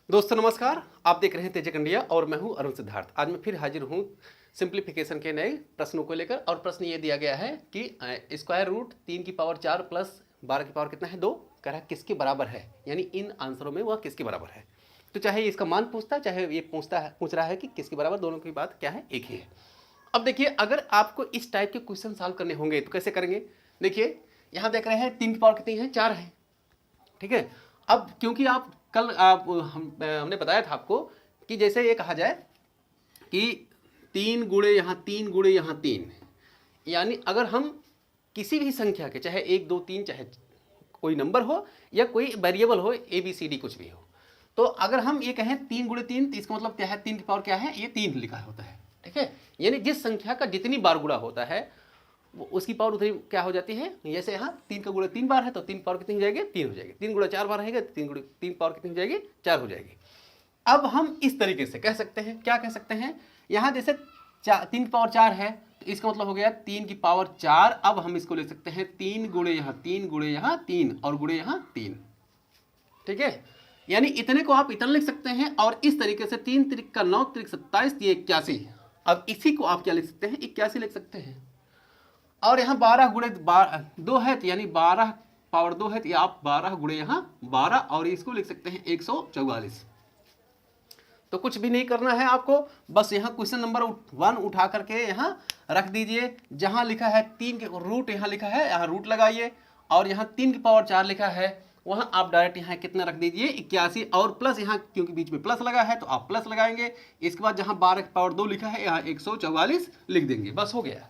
दोस्तों नमस्कार, आप देख रहे हैं तेजक इंडिया और मैं हूं अरुण सिद्धार्थ। आज मैं फिर हाजिर हूं सिंप्लीफिकेशन के नए प्रश्नों को लेकर। और प्रश्न ये दिया गया है कि स्क्वायर रूट 3 की पावर 4 प्लस 12 की पावर कितना है 2, कह रहा है किसके बराबर है, यानी इन आंसरों में वह किसके बराबर है। तो चाहे ये इसका मान पूछता है, चाहे ये पूछ रहा है कि किसके बराबर, दोनों की बात क्या है, एक ही है। अब देखिए, अगर आपको इस टाइप के क्वेश्चन सॉल्व करने होंगे तो कैसे करेंगे। देखिए यहाँ देख रहे हैं 3 की पावर कितनी है, 4 है, ठीक है। अब क्योंकि आप कल हमने बताया था आपको कि जैसे ये कहा जाए कि 3 गुणे यहाँ 3 गुणे यहाँ 3, यानी अगर हम किसी भी संख्या के, चाहे 1 2 3, चाहे कोई नंबर हो या कोई वेरिएबल हो, ABCD कुछ भी हो, तो अगर हम ये कहें 3 गुणे 3, तो इसका मतलब क्या है, 3 की पावर क्या है, ये 3 लिखा होता है, ठीक है। यानी जिस संख्या का जितनी बार गुणा होता है वो उसकी पावर उतनी क्या हो जाती है। जैसे यहाँ 3 का गुणा 3 बार है तो 3 पावर कितनी हो जाएगी, 3 हो जाएगी। 3 गुणा 4 बार रहेगा, 3 पावर कितनी हो जाएगी, 4 हो जाएगी। अब हम इस तरीके से कह सकते हैं, क्या कह सकते हैं, यहाँ जैसे 3 की पावर 4 है तो इसका मतलब हो गया 3 की पावर 4। अब हम इसको ले सकते हैं 3 गुणे यहाँ 3 गुणे यहाँ 3 और गुणे यहाँ 3, ठीक है। यानी इतने को आप इतना लिख सकते हैं। और इस तरीके से 3 त्रिक का 9 त्रिक 27, ये 81। अब इसी को आप क्या लिख सकते हैं, 81 लिख सकते हैं। और यहाँ 12 गुणे 2 है, तो यानी 12 पावर 2 है, तो आप 12 गुणे यहाँ 12, और इसको लिख सकते हैं 144। तो कुछ भी नहीं करना है आपको, बस यहाँ क्वेश्चन नंबर 1 उठा करके यहाँ रख दीजिए। जहाँ लिखा है 3 के रूट, यहाँ लिखा है, यहाँ रूट लगाइए। और यहाँ 3 की पावर 4 लिखा है, वहाँ आप डायरेक्ट यहाँ कितना रख दीजिए, 81। और प्लस यहाँ क्योंकि बीच में प्लस लगा है तो आप प्लस लगाएंगे। इसके बाद जहाँ 12 की पावर 2 लिखा है, यहाँ 144 लिख देंगे, बस हो गया।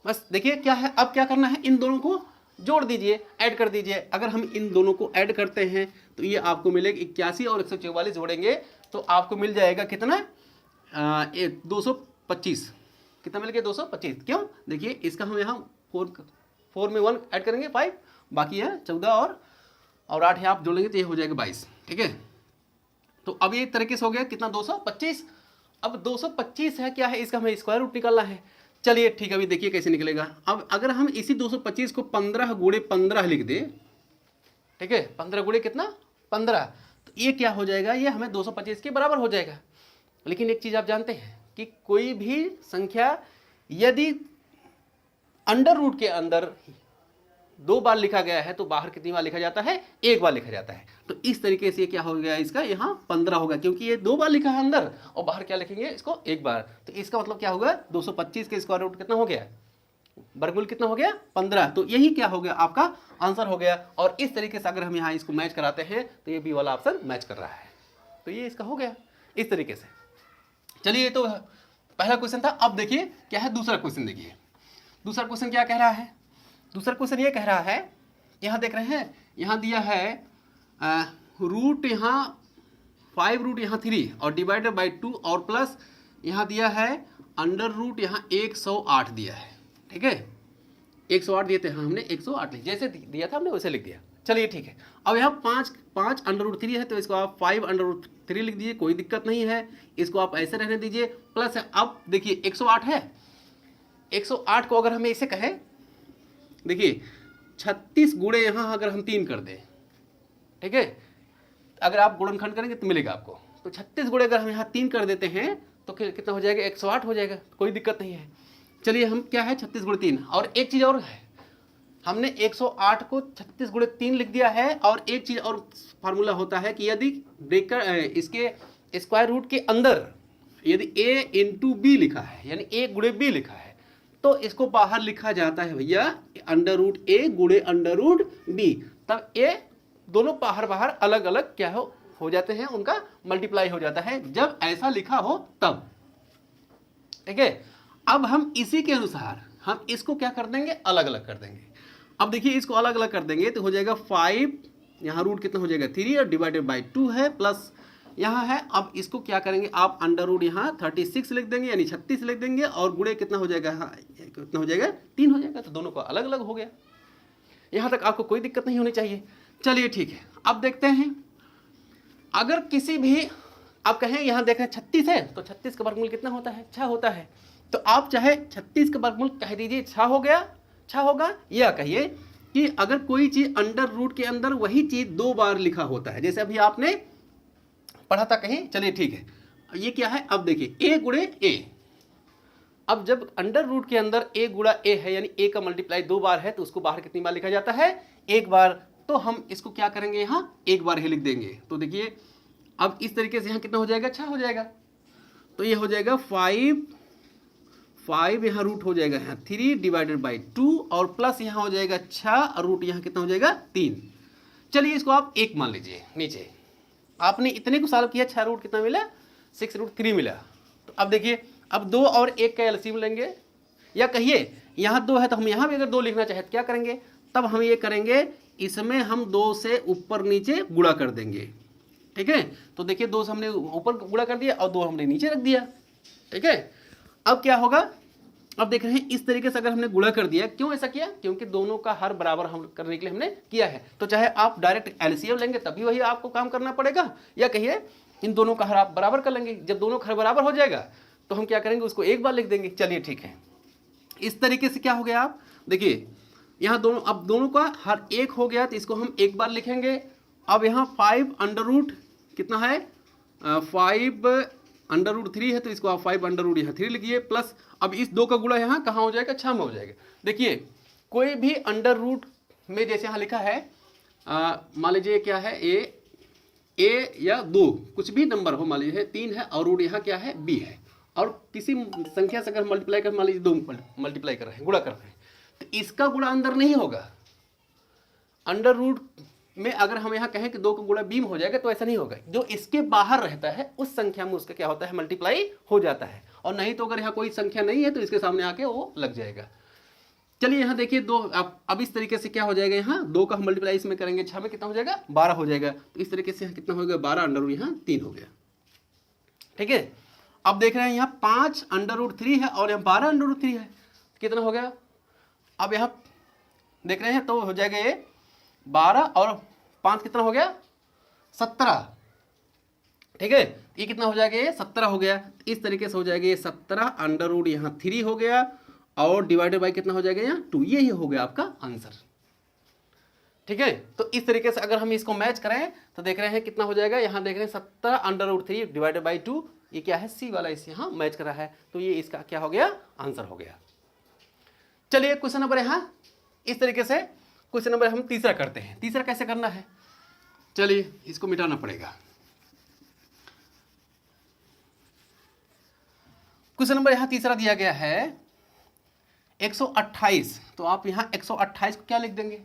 बस देखिए क्या है, अब क्या करना है, इन दोनों को जोड़ दीजिए, ऐड कर दीजिए। अगर हम इन दोनों को ऐड करते हैं तो ये आपको मिलेगा 81 और 144 जोड़ेंगे तो आपको मिल जाएगा कितना, 225। कितना मिल गया, 225। क्यों, देखिए इसका हम यहाँ 4 में 1 ऐड करेंगे 5, बाकी है 14 और 8 है, आप जोड़ेंगे तो ये हो जाएगा 22, ठीक है। तो अब ये तरीके से हो गया कितना, 225। अब 225 है, क्या है, इसका हमें स्क्वायर रूट निकालना है। चलिए ठीक है, अभी देखिए कैसे निकलेगा। अब अगर हम इसी 225 को 15 गुणे 15 लिख दें, ठीक है, 15 गुणे कितना, 15, तो ये क्या हो जाएगा, ये हमें 225 के बराबर हो जाएगा। लेकिन एक चीज़ आप जानते हैं कि कोई भी संख्या यदि अंडर रूट के अंदर 2 बार लिखा गया है तो बाहर कितनी बार लिखा जाता है, 1 बार लिखा जाता है। तो इस तरीके से क्या हो गया, इसका यहाँ 15 होगा, क्योंकि ये 2 बार लिखा है अंदर और बाहर क्या लिखेंगे, इसको 1 बार। तो इसका मतलब क्या होगा, 225 के स्क्वायर रूट कितना हो गया, वर्गमूल कितना हो गया, 15। तो यही क्या हो गया, आपका आंसर हो गया। और इस तरीके से अगर हम यहाँ इसको मैच कराते हैं तो ये बी वाला ऑप्शन मैच कर रहा है, तो ये इसका हो गया इस तरीके से। चलिए, ये तो पहला क्वेश्चन था। अब देखिए क्या है दूसरा क्वेश्चन। देखिए दूसरा क्वेश्चन क्या कह रहा है, दूसरा क्वेश्चन ये कह रहा है, यहाँ देख रहे हैं, यहाँ दिया है रूट यहाँ 5 रूट यहाँ 3 और डिवाइडेड बाई 2 और प्लस यहाँ दिया है अंडर रूट यहाँ 108 दिया है, ठीक है। 108 दिए थे, हाँ हमने 108 लिख, जैसे दिया था हमने वैसे लिख दिया। चलिए ठीक है। अब यहाँ 5 अंडर रूट 3 है तो इसको आप 5 अंडर रूट 3 लिख दीजिए, कोई दिक्कत नहीं है, इसको आप ऐसे रहने दीजिए। प्लस है, अब देखिए 108 है, 108 को अगर हमें इसे कहें, देखिए 36 गुणे यहाँ अगर हम 3 कर दें, ठीक है, अगर आप गुणनखंड करेंगे तो मिलेगा आपको। तो 36 गुणे अगर हम यहाँ 3 कर देते हैं तो कितना हो जाएगा, 108 हो जाएगा, कोई दिक्कत नहीं है। चलिए हम क्या है 36 गुणे 3। और एक चीज़ और है, हमने 108 को 36 गुणे 3 लिख दिया है। और एक चीज़ और फार्मूला होता है कि यदि ब्रेकर इसके स्क्वायर रूट के अंदर यदि a इंटू बी लिखा है, यानी a गुणे b लिखा है, तो इसको बाहर लिखा जाता है भैया अंडर रूट a गुणे अंडर रूट b। तब a दोनों बाहर बाहर अलग अलग क्या हो जाते हैं, उनका मल्टीप्लाई हो जाता है, जब ऐसा लिखा हो तब, ठीक है। अब हम इसी के अनुसार हम इसको क्या कर देंगे, अलग अलग कर देंगे। अब देखिए इसको अलग अलग कर देंगे तो हो जाएगा 5, यहाँ रूट कितना हो जाएगा 3 और डिवाइडेड बाई 2 है, प्लस यहाँ है। अब इसको क्या करेंगे आप, अंडर रूट यहाँ 36 लिख देंगे, यानी 36 लिख देंगे, और गुणे कितना हो जाएगा, हाँ कितना हो जाएगा, 3 हो जाएगा। तो दोनों को अलग अलग हो गया, यहाँ तक आपको कोई दिक्कत नहीं होनी चाहिए। चलिए ठीक है, अब देखते हैं, अगर किसी भी आप कहें, यहाँ देखें 36 है तो 36 का वर्गमूल कितना होता है, 6 होता है। तो आप चाहे 36 का वर्गमूल कह दीजिए 6 हो गया, 6 होगा, या कहिए कि अगर कोई चीज़ अंडर रूट के अंदर वही चीज़ 2 बार लिखा होता है, जैसे अभी आपने पढ़ा था कहीं? चलिए ठीक है, ये क्या है अब देखिए a गुणे a। अब जब अंडर रूट के अंदर a गुणा a है यानी a का मल्टीप्लाई 2 बार है तो उसको बाहर कितनी बार लिखा जाता है? 1 बार। तो हम इसको क्या करेंगे यहाँ 1 बार ही लिख देंगे। तो देखिए अब इस तरीके से यहाँ कितना हो जाएगा? 6 हो जाएगा। तो ये हो जाएगा 5 यहाँ रूट हो जाएगा यहाँ 3 डिवाइडेड बाई 2 और प्लस यहाँ हो जाएगा 6 और रूट यहाँ कितना हो जाएगा 3। चलिए इसको आप 1 मान लीजिए। नीचे आपने इतने को सॉल्व किया, 6 रूट कितना मिला? 6√3 मिला। तो अब देखिए अब 2 और 1 का एलसीएम लेंगे, या कहिए यहाँ 2 है तो हम यहाँ भी अगर 2 लिखना चाहे तो क्या करेंगे? तब हम ये करेंगे, इसमें हम 2 से ऊपर नीचे गुणा कर देंगे। ठीक है, तो देखिए 2 से हमने ऊपर गुणा कर दिया और 2 हमने नीचे रख दिया। ठीक है, अब क्या होगा? अब देख रहे हैं इस तरीके से अगर हमने गुणा कर दिया, क्यों ऐसा किया? क्योंकि दोनों का हर बराबर हम करने के लिए हमने किया है। तो चाहे आप डायरेक्ट एलसीएम लेंगे तभी वही आपको काम करना पड़ेगा, या कहिए इन दोनों का हर आप बराबर कर लेंगे। जब दोनों का हर बराबर हो जाएगा तो हम क्या करेंगे? उसको 1 बार लिख देंगे। चलिए ठीक है, इस तरीके से क्या हो गया? आप देखिए यहाँ दोनों, अब दोनों का हर 1 हो गया तो इसको हम 1 बार लिखेंगे। अब यहाँ 5 अंडर रूट कितना है? 5 अंडर रूट 3 है तो इसको आप 5 अंडर रूट यहाँ 3 लिखिए, प्लस अब इस 2 का गुणा यहाँ कहाँ हो जाएगा? 6 में हो जाएगा। देखिए कोई भी अंडर रूट में जैसे यहाँ लिखा है, मान लीजिए क्या है, ए या 2 कुछ भी नंबर हो, मान लीजिए 3 है और रूट यहाँ क्या है? b है, और किसी संख्या से अगर मल्टीप्लाई कर, मान लीजिए 2 मल्टीप्लाई कर रहे हैं, गुणा कर रहे हैं, तो इसका गुणा अंदर नहीं होगा। अंडर रूट में अगर हम यहाँ कहें कि 2 का गुणा b में हो जाएगा तो ऐसा नहीं होगा। जो इसके बाहर रहता है उस संख्या में उसका क्या होता है? मल्टीप्लाई हो जाता है। और नहीं तो अगर यहाँ कोई संख्या नहीं है तो इसके सामने आके वो लग जाएगा। चलिए यहाँ देखिए 2, अब इस तरीके से क्या हो जाएगा? यहाँ 2 का हम मल्टीप्लाई इसमें करेंगे, 6 में कितना हो जाएगा? 12 हो जाएगा। तो इस तरीके से कितना हो गया? 12 अंडर रूट यहाँ 3 हो गया। ठीक है, अब देख रहे हैं यहाँ 5 अंडर रूट 3 है और यहाँ 12 अंडर रूट 3 है, कितना हो गया? अब यहाँ देख रहे हैं तो हो जाएगा ये 12 और 5 कितना हो गया? 17। ठीक है, ये कितना हो जाएगा? ये 17 हो गया। इस तरीके से हो जाएगा ये 17 अंडर रूट यहाँ 3 हो गया और डिवाइडेड बाई कितना हो जाएगा? यहाँ 2। ये हो गया आपका आंसर। ठीक है, तो इस तरीके से अगर हम इसको मैच करें तो देख रहे हैं कितना हो जाएगा? यहाँ देख रहे हैं 17 अंडर रूट 3 डिवाइडेड बाई 2, ये क्या है? सी वाला इस यहाँ मैच कर रहा है, तो ये इसका क्या हो गया? आंसर हो गया। चलिए क्वेश्चन नंबर यहाँ इस तरीके से, क्वेश्चन नंबर हम तीसरा करते हैं। तीसरा कैसे करना है? चलिए इसको मिटाना पड़ेगा। क्वेश्चन नंबर यहाँ तीसरा दिया गया है 128। तो आप यहाँ 128 को क्या लिख देंगे?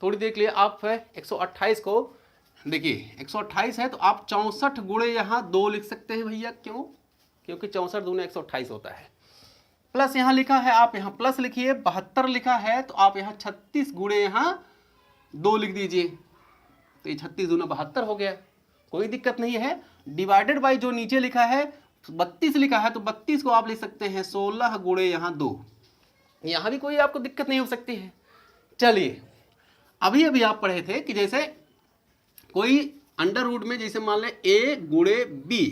थोड़ी देर के लिए आप 128 को देखिए, 128 है तो आप 64 गुणे यहाँ 2 लिख सकते हैं भैया। क्यों? क्योंकि 64 दूने 128 होता है। प्लस यहाँ लिखा है, आप यहाँ प्लस लिखिए। 72 लिखा है तो आप यहाँ 36 गुणे यहाँ 2 लिख दीजिए, तो ये 36 दूना 72 हो गया, कोई दिक्कत नहीं है। डिवाइडेड बाई जो नीचे लिखा है 32 लिखा है तो 32 को आप लिख सकते हैं 16 गुणे यहाँ 2, यहाँ भी कोई आपको दिक्कत नहीं हो सकती है। चलिए अभी अभी आप पढ़े थे कि जैसे कोई अंडर रूट में जैसे मान लें a गुणे b,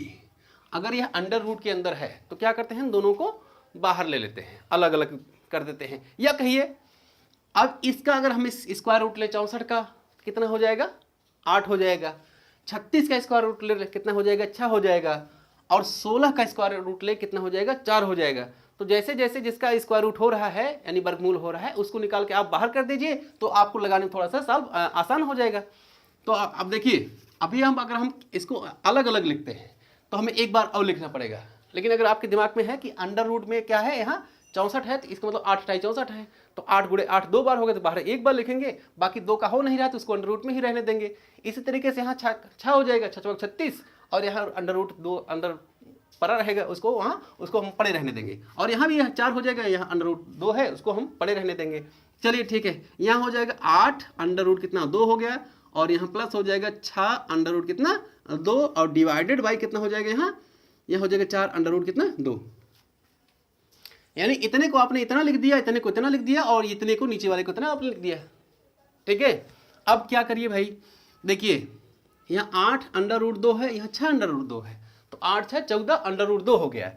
अगर यह अंडर रूट के अंदर है तो क्या करते हैं? दोनों को बाहर ले लेते हैं, अलग अलग कर देते हैं। या कहिए अब इसका अगर हम इस स्क्वायर रूट ले 64 का कितना हो जाएगा? 8 हो जाएगा। 36 का स्क्वायर रूट ले कितना हो जाएगा? 6 हो जाएगा। और 16 का स्क्वायर रूट ले कितना हो जाएगा? 4 हो जाएगा। तो जैसे जैसे जिसका स्क्वायर रूट हो रहा है यानी वर्गमूल हो रहा है उसको निकाल के आप बाहर कर दीजिए, तो आपको लगाने में थोड़ा सा सॉल्व आसान हो जाएगा। तो अब देखिए अभी हम अगर हम इसको अलग अलग लिखते हैं तो हमें 1 बार और लिखना पड़ेगा। लेकिन अगर आपके दिमाग में है कि अंडर रूट में क्या है, यहाँ 64 है तो इसका मतलब 8 × 64 है, तो 8 गुणे 8 2 बार हो गए तो बाहर 1 बार लिखेंगे, बाकी 2 का हो नहीं रहा तो उसको अंडर रूट में ही रहने देंगे। इसी तरीके से यहाँ 6 हो जाएगा, 6 36, और यहाँ अंडर रूट 2 अंडर पड़ा रहेगा, उसको वहाँ उसको हम पड़े रहने देंगे। और यहाँ भी यहाँ 4 हो जाएगा, यहाँ अंडर रूट 2 है उसको हम पड़े रहने देंगे। चलिए ठीक है, यहाँ हो जाएगा 8 अंडर रूट कितना 2 हो गया, और यहाँ प्लस हो जाएगा 6 अंडर रूट कितना 2, और डिवाइडेड बाई कितना हो जाएगा यहाँ हो जाएगा 4 अंडर रूट कितना 2। यानी इतने को आपने इतना लिख दिया, इतने को इतना लिख दिया, और इतने को नीचे वाले को इतना आपने लिख दिया। ठीक है, अब क्या करिए भाई, देखिए यहाँ 8 अंडर रूट 2 है, यहाँ 6 अंडर रूट 2 है, तो 8 6 14 अंडर रूट 2 हो गया।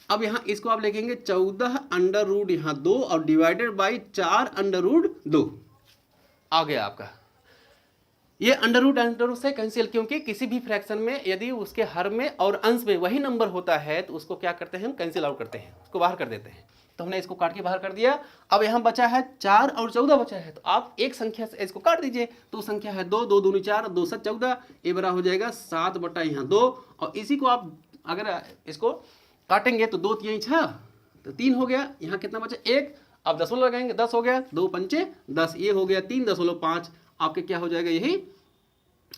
अब यहाँ इसको आप लिखेंगे 14 अंडर रूट यहाँ 2 और डिवाइडेड बाई 4 अंडर रूट 2 आ गया आपका। ये अंडर रूट से कैंसिल, क्योंकि किसी भी फ्रैक्शन में यदि उसके हर में और अंश में वही नंबर होता है तो उसको क्या करते हैं, हम कैंसिल आउट करते हैं, उसको बाहर कर देते हैं। तो हमने इसको काट के बाहर कर दिया। अब यहाँ बचा है 4 और 14 बचा है, तो आप एक संख्या से इसको काट दीजिए। तो संख्या है 2, 2 दूनी 4, 2 7 14, ये बड़ा हो जाएगा 7 बटा यहाँ 2। और इसी को आप अगर इसको काटेंगे तो 2 3 6, तो 3 हो गया। यहाँ कितना बचा 1, आप दशमलव लगाएंगे 10 हो गया, 2 पंचे 10, ये हो गया 3.5। आपके क्या हो जाएगा, यही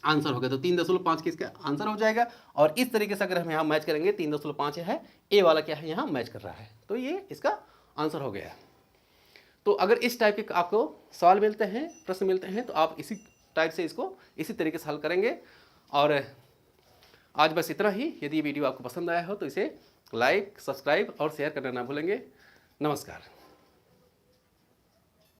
आंसर हो गया। तो 3.5 किसका आंसर हो जाएगा। और इस तरीके से अगर हम यहाँ मैच करेंगे 3.5 है, ए वाला क्या है यहाँ मैच कर रहा है, तो ये इसका आंसर हो गया। तो अगर इस टाइप के आपको सवाल मिलते हैं, प्रश्न मिलते हैं, तो आप इसी टाइप से इसको इसी तरीके से हल करेंगे। और आज बस इतना ही। यदि ये वीडियो आपको पसंद आया हो तो इसे लाइक, सब्सक्राइब और शेयर करना ना भूलेंगे। नमस्कार।